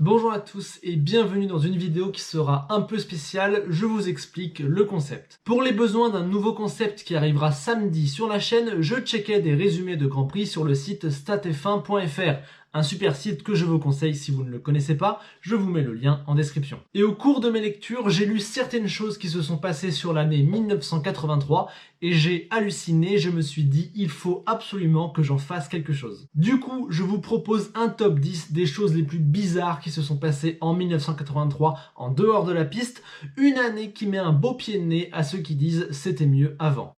Bonjour à tous et bienvenue dans une vidéo qui sera un peu spéciale, je vous explique le concept. Pour les besoins d'un nouveau concept qui arrivera samedi sur la chaîne, je checkais des résumés de Grand Prix sur le site statf1.fr, un super site que je vous conseille si vous ne le connaissez pas, je vous mets le lien en description. Et au cours de mes lectures, j'ai lu certaines choses qui se sont passées sur l'année 1983 et j'ai halluciné, je me suis dit il faut absolument que j'en fasse quelque chose. Du coup, je vous propose un top 10 des choses les plus bizarres qui se sont passées en 1983 en dehors de la piste, une année qui met un beau pied de nez à ceux qui disent c'était mieux avant.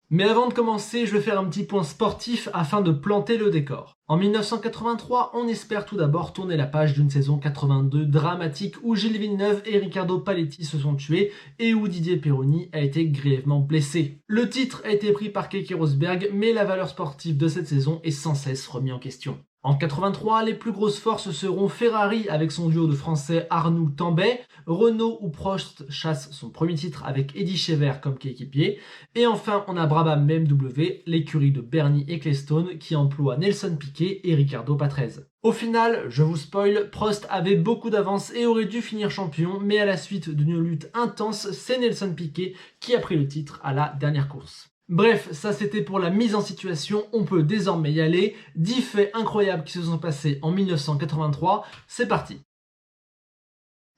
Mais avant de commencer, je vais faire un petit point sportif afin de planter le décor. En 1983, on espère tout d'abord tourner la page d'une saison 82 dramatique où Gilles Villeneuve et Riccardo Paletti se sont tués et où Didier Pironi a été grièvement blessé. Le titre a été pris par Keke Rosberg, mais la valeur sportive de cette saison est sans cesse remise en question. En 83, les plus grosses forces seront Ferrari avec son duo de français Arnoux-Tambay, Renault où Prost chasse son premier titre avec Eddie Chever comme coéquipier, et enfin on a Brabham BMW, l'écurie de Bernie Ecclestone qui emploie Nelson Piquet et Riccardo Patrese. Au final, je vous spoil, Prost avait beaucoup d'avance et aurait dû finir champion, mais à la suite d'une lutte intense, c'est Nelson Piquet qui a pris le titre à la dernière course. Bref, ça c'était pour la mise en situation, on peut désormais y aller. 10 faits incroyables qui se sont passés en 1983, c'est parti.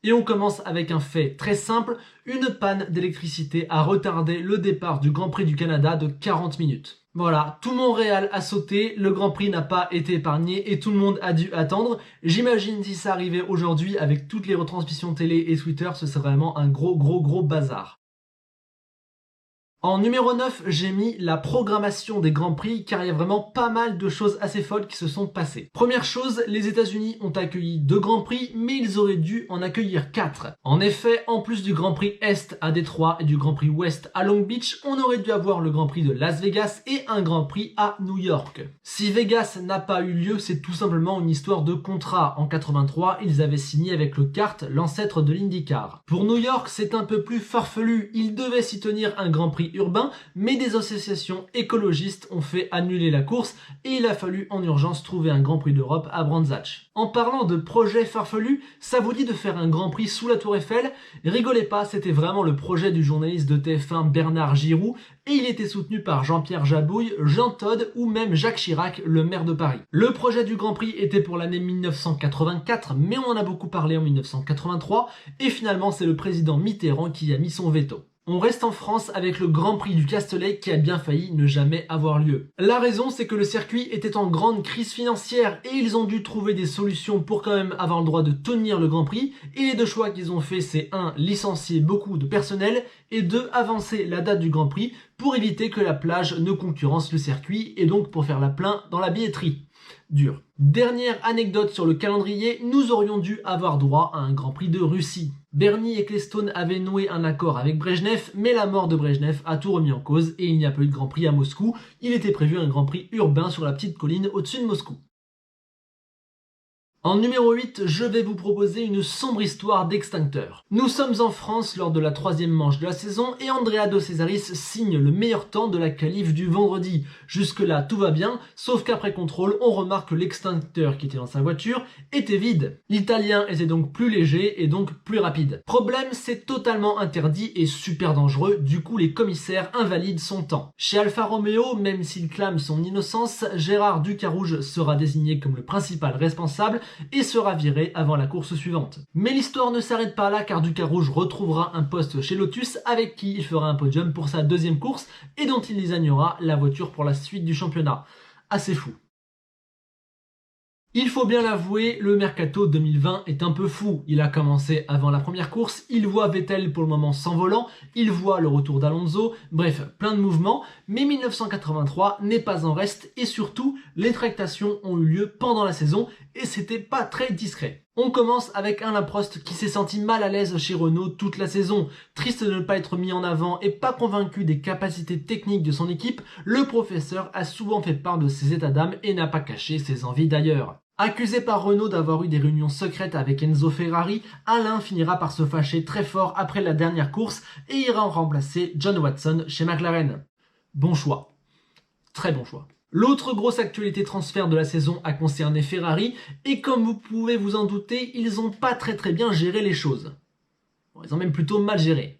Et on commence avec un fait très simple, une panne d'électricité a retardé le départ du Grand Prix du Canada de 40 minutes. Voilà, tout Montréal a sauté, le Grand Prix n'a pas été épargné et tout le monde a dû attendre. J'imagine si ça arrivait aujourd'hui avec toutes les retransmissions télé et Twitter, ce serait vraiment un gros bazar. En numéro 9, j'ai mis la programmation des Grands Prix car il y a vraiment pas mal de choses assez folles qui se sont passées. Première chose, les États-Unis ont accueilli 2 Grands Prix mais ils auraient dû en accueillir 4. En effet, en plus du Grand Prix Est à Détroit et du Grand Prix Ouest à Long Beach, on aurait dû avoir le Grand Prix de Las Vegas et un Grand Prix à New York. Si Vegas n'a pas eu lieu, c'est tout simplement une histoire de contrat. En 83, ils avaient signé avec le kart, l'ancêtre de l'IndyCar. Pour New York, c'est un peu plus farfelu, ils devaient s'y tenir un Grand Prix urbain, mais des associations écologistes ont fait annuler la course et il a fallu en urgence trouver un Grand Prix d'Europe à Brands Hatch. En parlant de projet farfelu, ça vous dit de faire un Grand Prix sous la Tour Eiffel? Rigolez pas, c'était vraiment le projet du journaliste de TF1 Bernard Giroux et il était soutenu par Jean-Pierre Jabouille, Jean Todt ou même Jacques Chirac, le maire de Paris. Le projet du Grand Prix était pour l'année 1984, mais on en a beaucoup parlé en 1983 et finalement c'est le président Mitterrand qui a mis son veto. On reste en France avec le Grand Prix du Castellet qui a bien failli ne jamais avoir lieu. La raison, c'est que le circuit était en grande crise financière et ils ont dû trouver des solutions pour quand même avoir le droit de tenir le Grand Prix. Et les deux choix qu'ils ont fait, c'est 1. Licencier beaucoup de personnel et 2. Avancer la date du Grand Prix pour éviter que la plage ne concurrence le circuit et donc pour faire la plein dans la billetterie. Dur. Dernière anecdote sur le calendrier, nous aurions dû avoir droit à un Grand Prix de Russie. Bernie Ecclestone avait noué un accord avec Brejnev, mais la mort de Brejnev a tout remis en cause et il n'y a pas eu de Grand Prix à Moscou. Il était prévu un Grand Prix urbain sur la petite colline au-dessus de Moscou. En numéro 8, je vais vous proposer une sombre histoire d'extincteur. Nous sommes en France lors de la 3e manche de la saison et Andrea De Cesaris signe le meilleur temps de la qualif du vendredi. Jusque là tout va bien, sauf qu'après contrôle, on remarque que l'extincteur qui était dans sa voiture était vide. L'Italien était donc plus léger et donc plus rapide. Problème, c'est totalement interdit et super dangereux, du coup les commissaires invalident son temps. Chez Alfa Romeo, même s'il clame son innocence, Gérard Ducarouge sera désigné comme le principal responsable et sera viré avant la course suivante. Mais l'histoire ne s'arrête pas là car Ducarouge retrouvera un poste chez Lotus avec qui il fera un podium pour sa 2e course et dont il désignera la voiture pour la suite du championnat. Assez fou. Il faut bien l'avouer, le Mercato 2020 est un peu fou. Il a commencé avant la première course, il voit Vettel pour le moment sans volant, il voit le retour d'Alonso, bref, plein de mouvements, mais 1983 n'est pas en reste et surtout, les tractations ont eu lieu pendant la saison et c'était pas très discret. On commence avec Alain Prost qui s'est senti mal à l'aise chez Renault toute la saison. Triste de ne pas être mis en avant et pas convaincu des capacités techniques de son équipe, le professeur a souvent fait part de ses états d'âme et n'a pas caché ses envies d'ailleurs. Accusé par Renault d'avoir eu des réunions secrètes avec Enzo Ferrari, Alain finira par se fâcher très fort après la dernière course et ira en remplacer John Watson chez McLaren. Bon choix. Très bon choix. L'autre grosse actualité transfert de la saison a concerné Ferrari, et comme vous pouvez vous en douter, ils ont pas très bien géré les choses. Bon, ils ont même plutôt mal géré.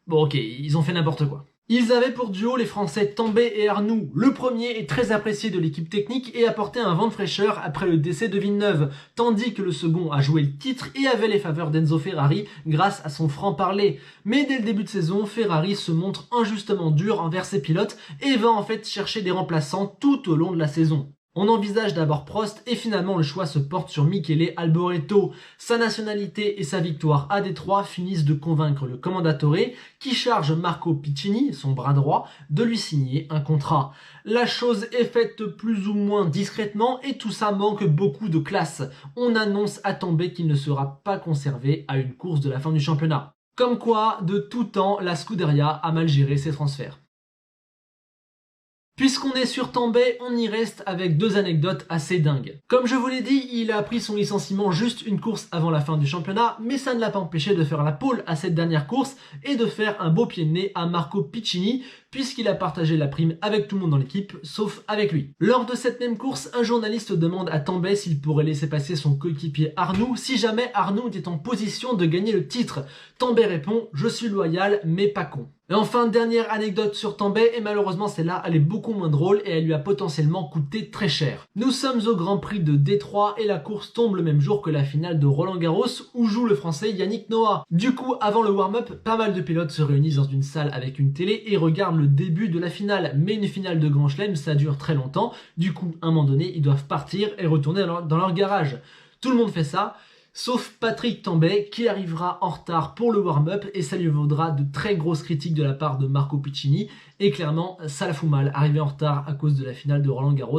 Bon ok, ils ont fait n'importe quoi. Ils avaient pour duo les Français Tambay et Arnoux. Le premier est très apprécié de l'équipe technique et apportait un vent de fraîcheur après le décès de Villeneuve, tandis que le second a joué le titre et avait les faveurs d'Enzo Ferrari grâce à son franc-parler. Mais dès le début de saison, Ferrari se montre injustement dur envers ses pilotes et va en fait chercher des remplaçants tout au long de la saison. On envisage d'abord Prost et finalement le choix se porte sur Michele Alboreto. Sa nationalité et sa victoire à Détroit finissent de convaincre le Commendatore qui charge Marco Piccini, son bras droit, de lui signer un contrat. La chose est faite plus ou moins discrètement et tout ça manque beaucoup de classe. On annonce à Tambay qu'il ne sera pas conservé à une course de la fin du championnat. Comme quoi, de tout temps, la Scuderia a mal géré ses transferts. Puisqu'on est sur Tambay, on y reste avec deux anecdotes assez dingues. Comme je vous l'ai dit, il a appris son licenciement juste une course avant la fin du championnat, mais ça ne l'a pas empêché de faire la pole à cette dernière course et de faire un beau pied de nez à Marco Piccini, puisqu'il a partagé la prime avec tout le monde dans l'équipe, sauf avec lui. Lors de cette même course, un journaliste demande à Tambay s'il pourrait laisser passer son coéquipier Arnoux si jamais Arnoux était en position de gagner le titre. Tambay répond « Je suis loyal, mais pas con ». Et enfin, dernière anecdote sur Tambay, et malheureusement celle-là, elle est beaucoup moins drôle et elle lui a potentiellement coûté très cher. Nous sommes au Grand Prix de Détroit et la course tombe le même jour que la finale de Roland-Garros où joue le Français Yannick Noah. Du coup, avant le warm-up, pas mal de pilotes se réunissent dans une salle avec une télé et regardent le début de la finale. Mais une finale de Grand Chelem, ça dure très longtemps. Du coup, à un moment donné, ils doivent partir et retourner dans leur garage. Tout le monde fait ça. Sauf Patrick Tambay qui arrivera en retard pour le warm-up et ça lui vaudra de très grosses critiques de la part de Marco Piccini et clairement ça la fout mal, arriver en retard à cause de la finale de Roland-Garros.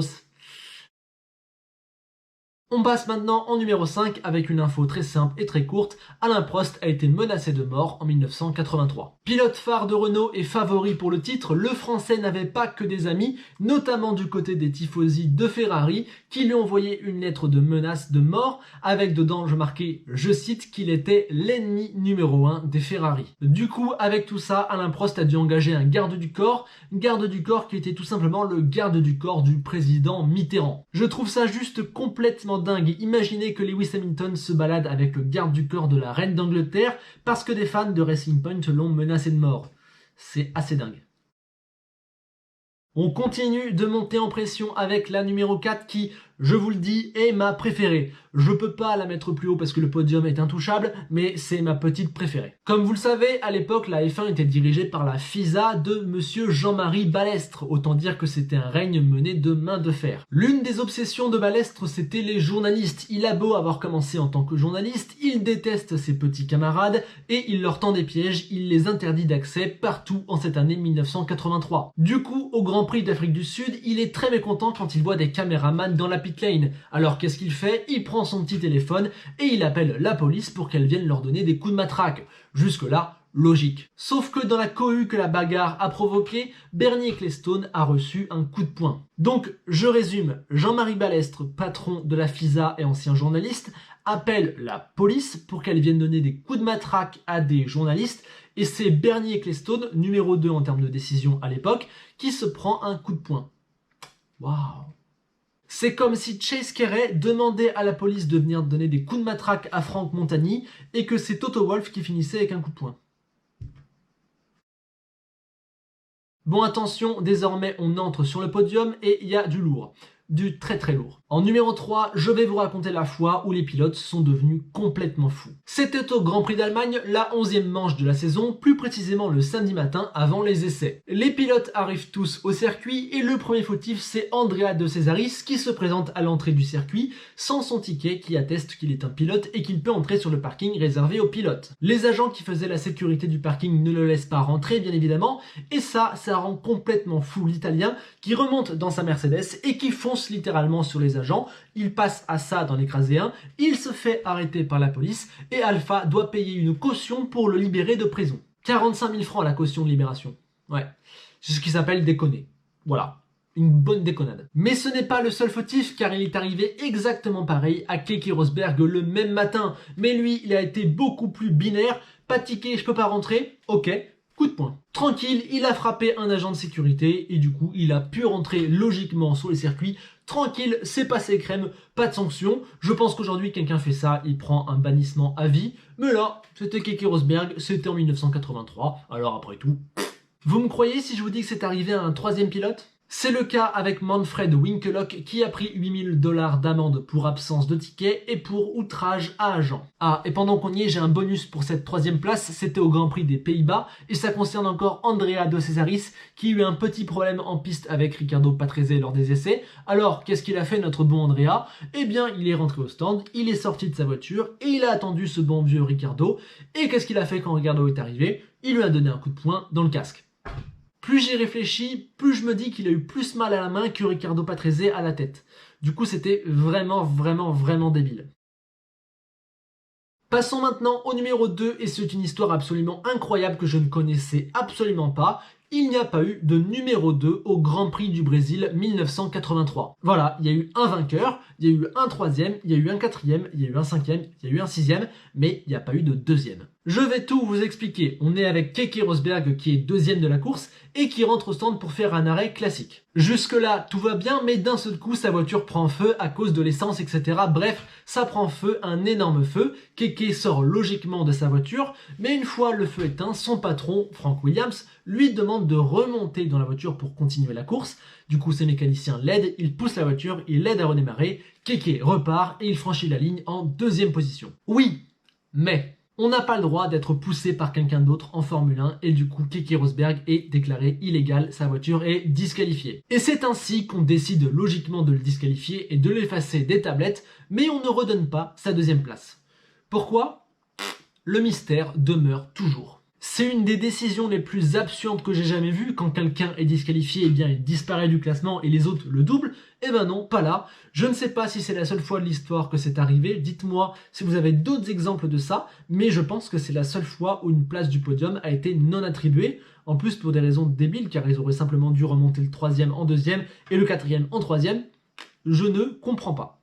On passe maintenant en numéro 5 avec une info très simple et très courte. Alain Prost a été menacé de mort en 1983. Pilote phare de Renault et favori pour le titre, le Français n'avait pas que des amis, notamment du côté des tifosi de Ferrari, qui lui ont envoyé une lettre de menace de mort, avec dedans je marquais, je cite, qu'il était l'ennemi numéro 1 des Ferrari. Du coup, avec tout ça, Alain Prost a dû engager un garde du corps qui était tout simplement le garde du corps du président Mitterrand. Je trouve ça juste complètement dingue. Imaginez que Lewis Hamilton se balade avec le garde du corps de la reine d'Angleterre parce que des fans de Racing Point l'ont menacé de mort. C'est assez dingue. On continue de monter en pression avec la numéro 4 qui, je vous le dis, est ma préférée. Je peux pas la mettre plus haut parce que le podium est intouchable, mais c'est ma petite préférée. Comme vous le savez, à l'époque, la F1 était dirigée par la FISA de monsieur Jean-Marie Balestre. Autant dire que c'était un règne mené de main de fer. L'une des obsessions de Balestre, c'était les journalistes. Il a beau avoir commencé en tant que journaliste, il déteste ses petits camarades et il leur tend des pièges, il les interdit d'accès partout en cette année 1983. Du coup, au Grand Prix d'Afrique du Sud, il est très mécontent quand il voit des caméramans dans la pit lane. Alors qu'est-ce qu'il fait? Il prend son petit téléphone et il appelle la police pour qu'elle vienne leur donner des coups de matraque. Jusque-là, logique. Sauf que dans la cohue que la bagarre a provoquée, Bernie Ecclestone a reçu un coup de poing. Donc, je résume, Jean-Marie Balestre, patron de la FISA et ancien journaliste, appelle la police pour qu'elle vienne donner des coups de matraque à des journalistes et c'est Bernie Ecclestone, numéro 2 en termes de décision à l'époque, qui se prend un coup de poing. Waouh! C'est comme si Chase Carey demandait à la police de venir donner des coups de matraque à Franck Montagny et que c'est Toto Wolff qui finissait avec un coup de poing. Bon attention, désormais on entre sur le podium et il y a du lourd. Du très très lourd. En numéro 3, je vais vous raconter la fois où les pilotes sont devenus complètement fous. C'était au Grand Prix d'Allemagne, la 11e manche de la saison, plus précisément le samedi matin avant les essais. Les pilotes arrivent tous au circuit et le premier fautif c'est Andrea De Cesaris qui se présente à l'entrée du circuit sans son ticket qui atteste qu'il est un pilote et qu'il peut entrer sur le parking réservé aux pilotes. Les agents qui faisaient la sécurité du parking ne le laissent pas rentrer bien évidemment et ça rend complètement fou l'Italien qui remonte dans sa Mercedes et qui fonce littéralement sur les agents, il passe à ça dans l'écrasé 1, il se fait arrêter par la police et Alpha doit payer une caution pour le libérer de prison. 45 000 francs la caution de libération. Ouais, c'est ce qui s'appelle déconner. Voilà, une bonne déconnade. Mais ce n'est pas le seul fautif car il est arrivé exactement pareil à Keke Rosberg le même matin. Mais lui, il a été beaucoup plus binaire, pas de ticket, je peux pas rentrer, ok. coup de poing. Tranquille, il a frappé un agent de sécurité et du coup, il a pu rentrer logiquement sur les circuits. Tranquille, c'est passé crème, pas de sanction. Je pense qu'aujourd'hui, quelqu'un fait ça, il prend un bannissement à vie. Mais là, c'était Keke Rosberg, c'était en 1983. Alors après tout, vous me croyez si je vous dis que c'est arrivé à un troisième pilote ? C'est le cas avec Manfred Winkelhock qui a pris 8000 $ d'amende pour absence de ticket et pour outrage à agent. Ah, et pendant qu'on y est, j'ai un bonus pour cette troisième place, c'était au Grand Prix des Pays-Bas et ça concerne encore Andrea De Cesaris qui a eu un petit problème en piste avec Riccardo Patrese lors des essais. Alors, qu'est-ce qu'il a fait notre bon Andrea ? Eh bien, il est rentré au stand, il est sorti de sa voiture et il a attendu ce bon vieux Riccardo. Et qu'est-ce qu'il a fait quand Riccardo est arrivé ? Il lui a donné un coup de poing dans le casque. Plus j'y réfléchis, plus je me dis qu'il a eu plus mal à la main que Riccardo Patrese à la tête. Du coup, c'était vraiment débile. Passons maintenant au numéro 2 et c'est une histoire absolument incroyable que je ne connaissais absolument pas. Il n'y a pas eu de numéro 2 au Grand Prix du Brésil 1983. Voilà, il y a eu un vainqueur, il y a eu un troisième, il y a eu un quatrième, il y a eu un cinquième, il y a eu un sixième, mais il n'y a pas eu de deuxième. Je vais tout vous expliquer. On est avec Keke Rosberg qui est deuxième de la course et qui rentre au stand pour faire un arrêt classique. Jusque là, tout va bien, mais d'un seul coup, sa voiture prend feu à cause de l'essence, etc. Bref, ça prend feu, un énorme feu. Keke sort logiquement de sa voiture, mais une fois le feu éteint, son patron, Frank Williams, lui demande de remonter dans la voiture pour continuer la course. Du coup, ses mécaniciens l'aident, ils poussent la voiture, ils l'aident à redémarrer. Keke repart et il franchit la ligne en deuxième position. Oui, mais on n'a pas le droit d'être poussé par quelqu'un d'autre en Formule 1 et du coup Keke Rosberg est déclaré illégal, sa voiture est disqualifiée. Et c'est ainsi qu'on décide logiquement de le disqualifier et de l'effacer des tablettes, mais on ne redonne pas sa deuxième place. Pourquoi ? Le mystère demeure toujours. C'est une des décisions les plus absurdes que j'ai jamais vues. Quand quelqu'un est disqualifié, eh bien il disparaît du classement et les autres le doublent. Eh ben non, pas là. Je ne sais pas si c'est la seule fois de l'histoire que c'est arrivé. Dites-moi si vous avez d'autres exemples de ça, mais je pense que c'est la seule fois où une place du podium a été non attribuée. En plus pour des raisons débiles, car ils auraient simplement dû remonter le troisième en deuxième et le quatrième en troisième. Je ne comprends pas.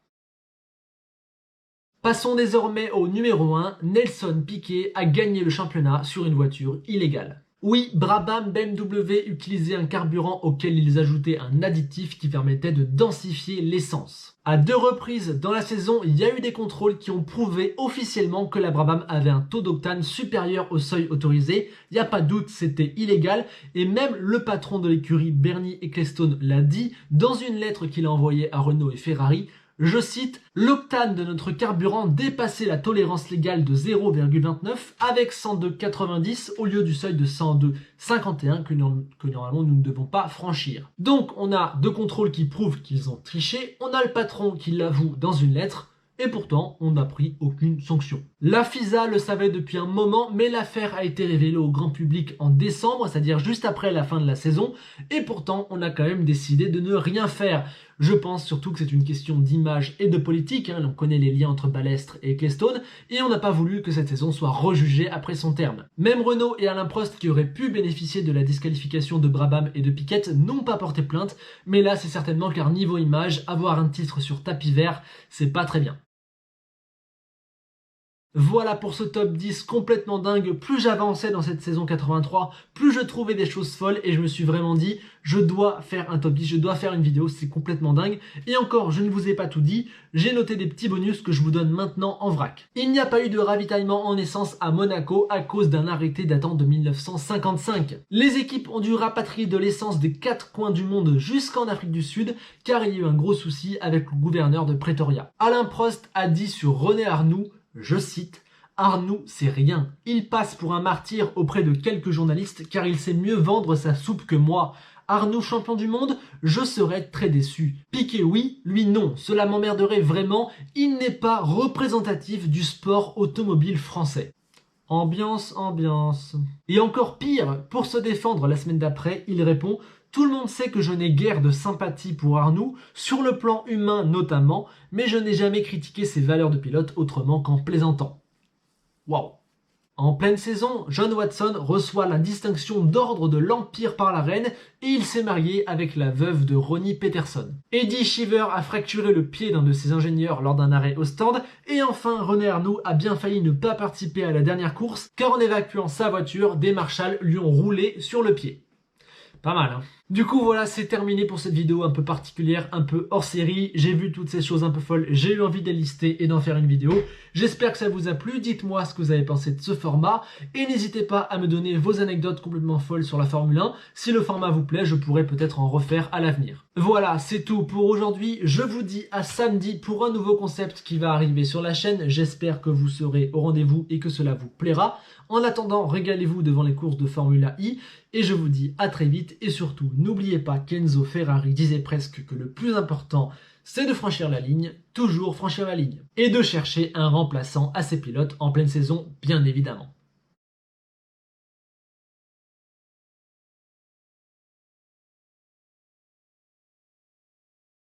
Passons désormais au numéro 1, Nelson Piquet a gagné le championnat sur une voiture illégale. Oui, Brabham BMW utilisait un carburant auquel ils ajoutaient un additif qui permettait de densifier l'essence. À 2 reprises dans la saison, il y a eu des contrôles qui ont prouvé officiellement que la Brabham avait un taux d'octane supérieur au seuil autorisé. Il n'y a pas de doute, c'était illégal. Et même le patron de l'écurie, Bernie Ecclestone, l'a dit dans une lettre qu'il a envoyée à Renault et Ferrari. Je cite, « L'octane de notre carburant dépassait la tolérance légale de 0,29 avec 102,90 au lieu du seuil de 102,51 que normalement nous ne devons pas franchir. » Donc on a 2 contrôles qui prouvent qu'ils ont triché, on a le patron qui l'avoue dans une lettre, et pourtant on n'a pris aucune sanction. La FISA le savait depuis un moment, mais l'affaire a été révélée au grand public en décembre, c'est-à-dire juste après la fin de la saison, et pourtant on a quand même décidé de ne rien faire. Je pense surtout que c'est une question d'image et de politique, on connaît les liens entre Balestre et Ecclestone, et on n'a pas voulu que cette saison soit rejugée après son terme. Même Renault et Alain Prost, qui auraient pu bénéficier de la disqualification de Brabham et de Piquet, n'ont pas porté plainte, mais là c'est certainement car niveau image, avoir un titre sur tapis vert, c'est pas très bien. Voilà pour ce top 10 complètement dingue. Plus j'avançais dans cette saison 83, plus je trouvais des choses folles et je me suis vraiment dit, je dois faire un top 10, je dois faire une vidéo, c'est complètement dingue. Et encore, je ne vous ai pas tout dit, j'ai noté des petits bonus que je vous donne maintenant en vrac. Il n'y a pas eu de ravitaillement en essence à Monaco à cause d'un arrêté datant de 1955. Les équipes ont dû rapatrier de l'essence des 4 coins du monde jusqu'en Afrique du Sud car il y a eu un gros souci avec le gouverneur de Pretoria. Alain Prost a dit sur René Arnoux, je cite, « Arnoux, c'est rien. Il passe pour un martyr auprès de quelques journalistes car il sait mieux vendre sa soupe que moi. Arnoux champion du monde, je serais très déçu. Piquet oui, lui non. Cela m'emmerderait vraiment. Il n'est pas représentatif du sport automobile français. » Ambiance, ambiance. Et encore pire, pour se défendre la semaine d'après, il répond « Tout le monde sait que je n'ai guère de sympathie pour Arnoux, sur le plan humain notamment, mais je n'ai jamais critiqué ses valeurs de pilote autrement qu'en plaisantant. » Waouh. En pleine saison, John Watson reçoit la distinction d'ordre de l'Empire par la reine et il s'est marié avec la veuve de Ronnie Peterson. Eddie Cheever a fracturé le pied d'un de ses ingénieurs lors d'un arrêt au stand et enfin René Arnoux a bien failli ne pas participer à la dernière course car en évacuant sa voiture, des marshals lui ont roulé sur le pied. Pas mal, hein. Du coup, voilà, c'est terminé pour cette vidéo un peu particulière, un peu hors série. J'ai vu toutes ces choses un peu folles, j'ai eu envie de les lister et d'en faire une vidéo. J'espère que ça vous a plu, dites-moi ce que vous avez pensé de ce format. Et n'hésitez pas à me donner vos anecdotes complètement folles sur la Formule 1. Si le format vous plaît, je pourrais peut-être en refaire à l'avenir. Voilà, c'est tout pour aujourd'hui. Je vous dis à samedi pour un nouveau concept qui va arriver sur la chaîne. J'espère que vous serez au rendez-vous et que cela vous plaira. En attendant, régalez-vous devant les courses de Formula E. Et je vous dis à très vite et surtout, n'oubliez pas qu'Enzo Ferrari disait presque que le plus important, c'est de franchir la ligne, toujours franchir la ligne. Et de chercher un remplaçant à ses pilotes en pleine saison, bien évidemment.